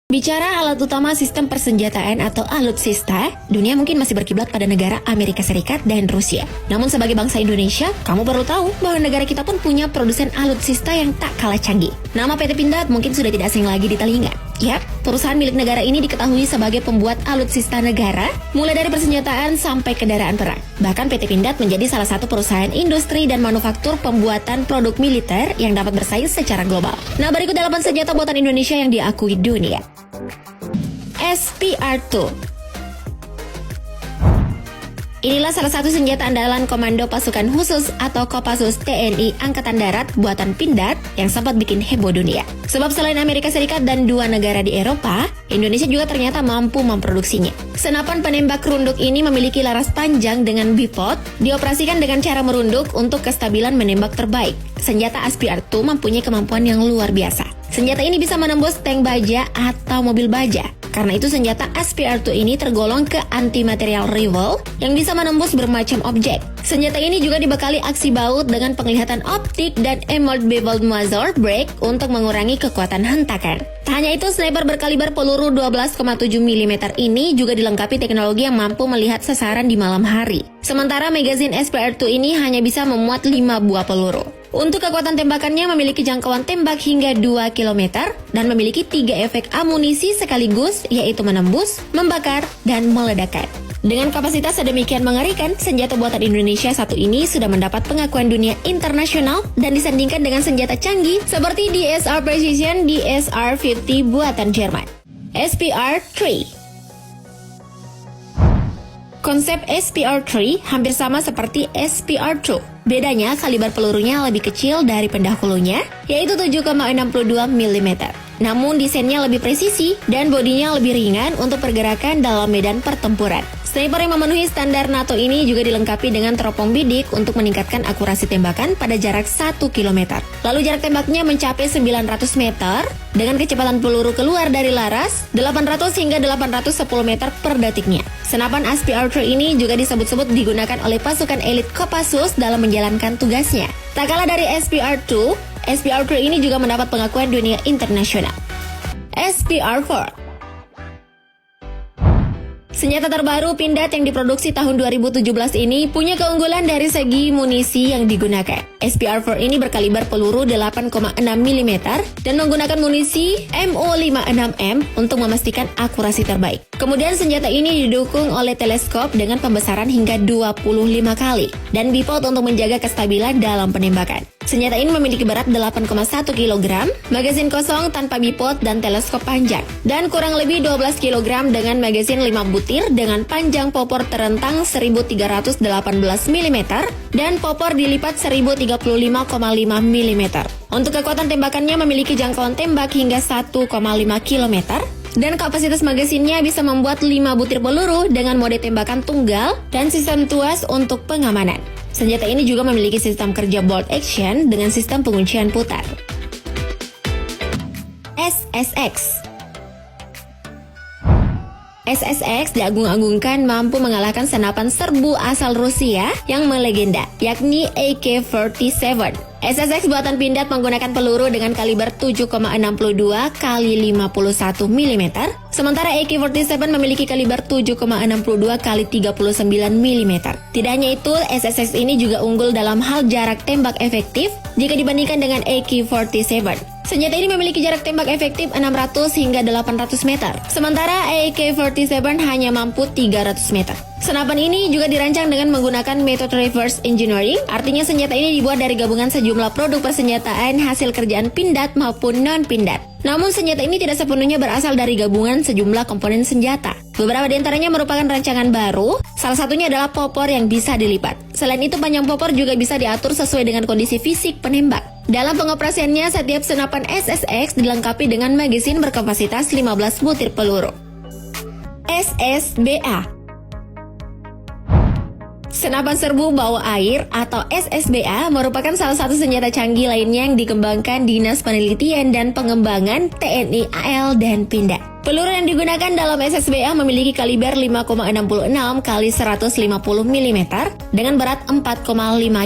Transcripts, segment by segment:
Bicara alat utama sistem persenjataan atau alutsista, dunia mungkin masih berkiblat pada negara Amerika Serikat dan Rusia. Namun sebagai bangsa Indonesia, kamu perlu tahu bahwa negara kita pun punya produsen alutsista yang tak kalah canggih. Nama PT Pindad mungkin sudah tidak asing lagi di telinga. Yap, perusahaan milik negara ini diketahui sebagai pembuat alutsista negara, mulai dari persenjataan sampai kendaraan perang. Bahkan PT Pindad menjadi salah satu perusahaan industri dan manufaktur pembuatan produk militer yang dapat bersaing secara global. Nah, berikut 8 senjata buatan Indonesia yang diakui dunia. SPR2. Inilah salah satu senjata andalan Komando Pasukan Khusus atau Kopassus TNI Angkatan Darat buatan Pindad yang sempat bikin heboh dunia. Sebab selain Amerika Serikat dan 2 negara di Eropa, Indonesia juga ternyata mampu memproduksinya. Senapan penembak runduk ini memiliki laras panjang dengan bipod, dioperasikan dengan cara merunduk untuk kestabilan menembak terbaik. Senjata SPR2 mempunyai kemampuan yang luar biasa. Senjata ini bisa menembus tank baja atau mobil baja. Karena itu senjata SPR2 ini tergolong ke anti-material rival yang bisa menembus bermacam objek. Senjata ini juga dibekali aksi baut dengan penglihatan optik dan emerald beveled muzzle brake untuk mengurangi kekuatan hentakan. Tak hanya itu, sniper berkaliber peluru 12,7 mm ini juga dilengkapi teknologi yang mampu melihat sasaran di malam hari. Sementara magazine SPR2 ini hanya bisa memuat 5 buah peluru. Untuk kekuatan tembakannya memiliki jangkauan tembak hingga 2 km dan memiliki 3 efek amunisi sekaligus, yaitu menembus, membakar, dan meledakkan. Dengan kapasitas sedemikian mengerikan, senjata buatan Indonesia satu ini sudah mendapat pengakuan dunia internasional dan disandingkan dengan senjata canggih seperti DSR Precision DSR-50 buatan Jerman. SPR3. Konsep SPR3 hampir sama seperti SPR2. Bedanya, kaliber pelurunya lebih kecil dari pendahulunya, yaitu 7,62 mm. Namun desainnya lebih presisi dan bodinya lebih ringan untuk pergerakan dalam medan pertempuran. Sniper yang memenuhi standar NATO ini juga dilengkapi dengan teropong bidik untuk meningkatkan akurasi tembakan pada jarak 1 km. Lalu jarak tembaknya mencapai 900 meter dengan kecepatan peluru keluar dari laras 800 hingga 810 meter per detiknya. Senapan SPR3 ini juga disebut-sebut digunakan oleh pasukan elit Kopassus dalam menjalankan tugasnya. Tak kalah dari SPR2, SPR3 ini juga mendapat pengakuan dunia internasional. SPR4. Senjata terbaru Pindad yang diproduksi tahun 2017 ini punya keunggulan dari segi munisi yang digunakan. SPR4 ini berkaliber peluru 8,6 mm dan menggunakan munisi MO56M untuk memastikan akurasi terbaik. Kemudian senjata ini didukung oleh teleskop dengan pembesaran hingga 25 kali dan bipod untuk menjaga kestabilan dalam penembakan. Senjata ini memiliki berat 8,1 kg, magazin kosong tanpa bipod dan teleskop panjang, dan kurang lebih 12 kg dengan magazin 5 butir dengan panjang popor terentang 1318 mm dan popor dilipat 1035,5 mm. Untuk kekuatan tembakannya memiliki jangkauan tembak hingga 1,5 km dan kapasitas magazinnya bisa membuat 5 butir peluru dengan mode tembakan tunggal dan sistem tuas untuk pengamanan. Senjata ini juga memiliki sistem kerja bolt action dengan sistem penguncian putar. SSX. SSX diagung-agungkan mampu mengalahkan senapan serbu asal Rusia yang melegenda, yakni AK-47. SSX buatan Pindad menggunakan peluru dengan kaliber 7,62 kali 51 mm, sementara AK-47 memiliki kaliber 7,62 kali 39 mm. Tidak hanya itu, SSX ini juga unggul dalam hal jarak tembak efektif jika dibandingkan dengan AK-47. Senjata ini memiliki jarak tembak efektif 600 hingga 800 meter, sementara AK-47 hanya mampu 300 meter. Senapan ini juga dirancang dengan menggunakan metode reverse engineering, artinya senjata ini dibuat dari gabungan sejumlah produk persenjataan hasil kerjaan Pindad maupun non-Pindad. Namun senjata ini tidak sepenuhnya berasal dari gabungan sejumlah komponen senjata. Beberapa di antaranya merupakan rancangan baru, salah satunya adalah popor yang bisa dilipat. Selain itu, panjang popor juga bisa diatur sesuai dengan kondisi fisik penembak. Dalam pengoperasiannya, setiap senapan SSX dilengkapi dengan magazin berkapasitas 15 butir peluru. SSBA. Senapan serbu bawah air atau SSBA merupakan salah satu senjata canggih lainnya yang dikembangkan Dinas Penelitian dan Pengembangan TNI AL dan Pindad. Peluru yang digunakan dalam SSBA memiliki kaliber 5,66 kali 150 mm dengan berat 4,5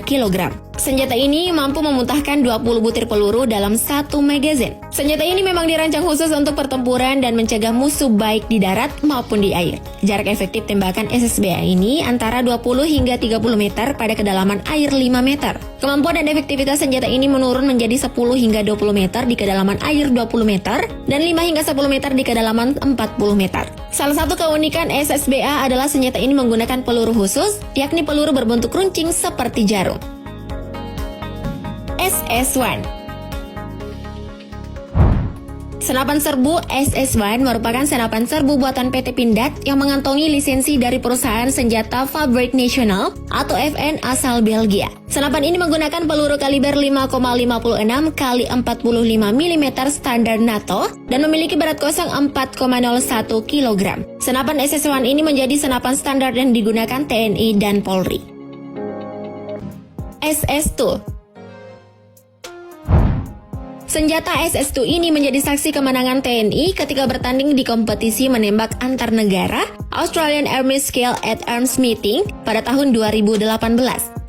kg. Senjata ini mampu memuntahkan 20 butir peluru dalam satu magazin. Senjata ini memang dirancang khusus untuk pertempuran dan mencegah musuh baik di darat maupun di air. Jarak efektif tembakan SSBA ini antara 20 hingga 30 meter pada kedalaman air 5 meter. Kemampuan dan efektivitas senjata ini menurun menjadi 10 hingga 20 meter di kedalaman air 20 meter dan 5 hingga 10 meter di kedalaman 40 meter. Salah satu keunikan SSBA adalah senjata ini menggunakan peluru khusus, yakni peluru berbentuk runcing seperti jarum. SS-1. Senapan serbu SS-1 merupakan senapan serbu buatan PT Pindad yang mengantongi lisensi dari perusahaan senjata Fabrique Nationale atau FN asal Belgia. Senapan ini menggunakan peluru kaliber 5,56 x 45 mm standar NATO dan memiliki berat kosong 4,01 kg. Senapan SS-1 ini menjadi senapan standar yang digunakan TNI dan Polri. SS-2. Senjata SS-2 ini menjadi saksi kemenangan TNI ketika bertanding di kompetisi menembak antar negara Australian Army Skill at Arms Meeting pada tahun 2018.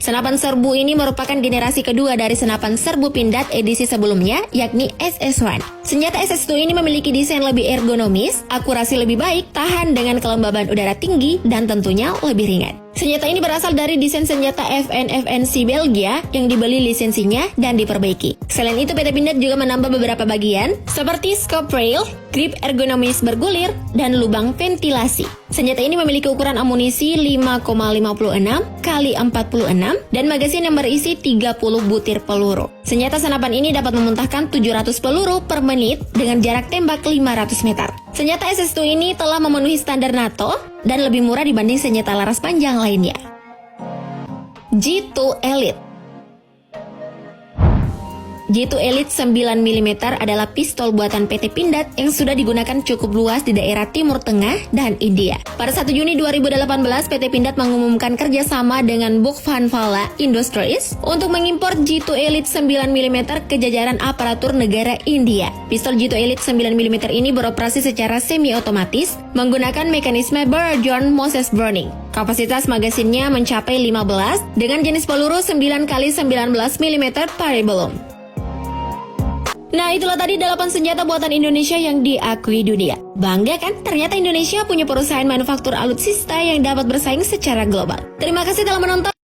Senapan serbu ini merupakan generasi kedua dari senapan serbu Pindad edisi sebelumnya, yakni SS-1. Senjata SS-2 ini memiliki desain lebih ergonomis, akurasi lebih baik, tahan dengan kelembaban udara tinggi, dan tentunya lebih ringan. Senjata ini berasal dari desain senjata FN-FNC Belgia yang dibeli lisensinya dan diperbaiki. Selain itu, PT Pindad juga menambah beberapa bagian seperti scope rail, grip ergonomis bergulir, dan lubang ventilasi. Senjata ini memiliki ukuran amunisi 5,56 x 46 dan magasin yang berisi 30 butir peluru. Senjata senapan ini dapat memuntahkan 700 peluru per menit dengan jarak tembak 500 meter. Senjata SS-2 ini telah memenuhi standar NATO dan lebih murah dibanding senjata laras panjang lainnya. G2 Elite. G2 Elite 9 mm adalah pistol buatan PT Pindad yang sudah digunakan cukup luas di daerah Timur Tengah dan India. Pada 1 Juni 2018, PT Pindad mengumumkan kerjasama dengan Bukhanwala Industries untuk mengimpor G2 Elite 9 mm ke jajaran aparatur negara India. Pistol G2 Elite 9 mm ini beroperasi secara semi-otomatis menggunakan mekanisme Barrel-John Moses Burning. Kapasitas magasinnya mencapai 15 dengan jenis peluru 9 x 19 mm Parabellum. Nah, itulah tadi 8 senjata buatan Indonesia yang diakui dunia. Bangga kan? Ternyata Indonesia punya perusahaan manufaktur alutsista yang dapat bersaing secara global. Terima kasih telah menonton.